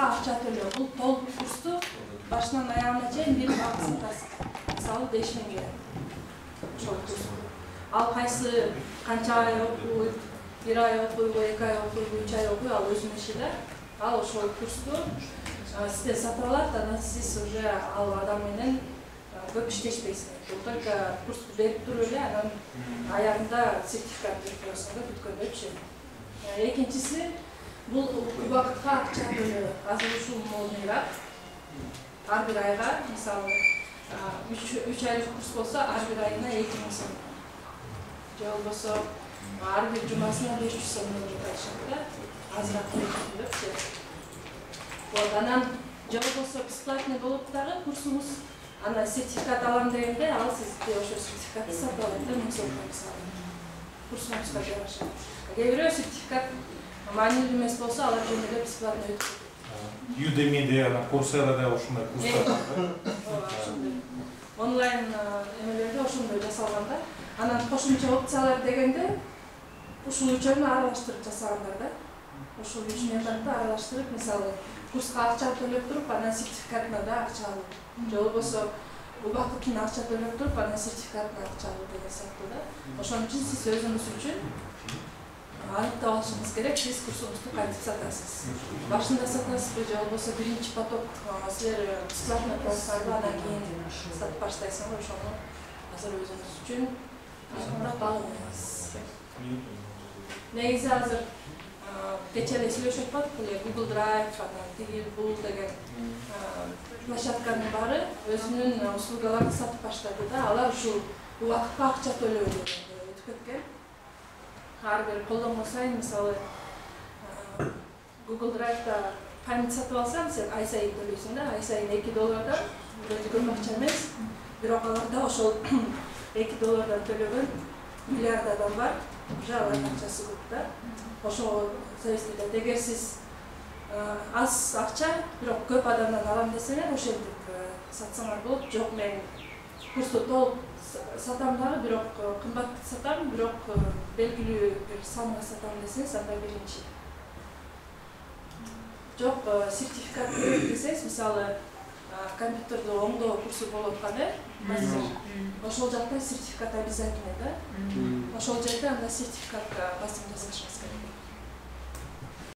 курска акча төлөө. Бул толук курсту башынан аягына чейин бир акысын салып değişmen керек. Ошол курс. Ал кайсы канча ай окуйт, 1 ай окуйбу, 2 ай окуйбу, 3 ай окуйбу, ал өзүнүн иши да. Ал ошол курсту сизден сатып алат, анан сиз уже ал адам менен көп иштешпейсиз. Бул только курсту берип туруп эле, анан аягында сертификат берип коесуң да, бүткөндө. Экинчиси, бул убакытка акча төлөө. Азыр ушул молдураак. Ар бир айга, мисалы, 3 айлык курс болсо, ар бир айына 2000 сом. Же болбосо, ар бир жумасына 500 сом деп айтышат да. Азыраак төлөп. Вот, анан же болбосо бесплатный болуп дагы курсуңуз, ана сертификат алам дегенде, ал сизге ошо сертификатты сатып алат да, 1000 сомго мисалы. Курсуңузга жараша. Кээ бирөө сертификат маанилүү эмес болсо, алар жөн эле бесплатный өтүп. Udemy'de, Coursera'da ошондой курстар бар. Онлайн эмелерде ошондой жасалган да. Анан кошумча опциялар дегенде ушул үчөөнү аралаштырып жасагандар да. Ошол үч методду аралаштырып, мисалы, курска акча төлөп туруп, анан сертификатына да акча алып. Же болбосо убакытына акча төлөп туруп, анан сертификатына акча алып деген сыяктуу да. Ошон үчүн сиз өзүңүз үчүн аныктап алышыңыз керек, сиз курсуңузду кантип сатасыз. Башында сатасызбы, же болбосо биринчи поток силер бесплатно болсаңыз, анан кийин сатып баштайсыңбы, ошону азыр өзүңүз үчүн аныктап алыңыз. Негизи азыр кечээ эле сүйлөшүп атпадыкпы, Google Drive, анан тиги бул деген площадканын баары өзүнүн услугаларын сатып баштады да. Алар ушул убакытка акча төлөө дегенге өтүп кеткен. Ар бир колдонго сайын, мисалы, Google Drive'да память сатып алсаң, сен ай сайын төлөйсүң да, ай сайын $2, вроде көп акча эмес. Бирок аларда ошол $2 төлөгөн миллиард адам бар, уже алардын акчасы көп да. Ошого зависит этет. Эгер сиз аз акча, бирок көп адамдан алам десеңер, ошентип сатсаңар болот. Жок, мен курсту толук сатам дагы, бирок кымбат сатам, бирок белгилүү бир санга сатам десеңиз, анда биринчи. Жок, сертификат керек десеңиз, мисалы, компьютерди оңдоо курсу болуп аткан, мастер. Ошол жакта сертификат обязательно да. Ошол жерде анда сертификатка басым жасашыңыз керек.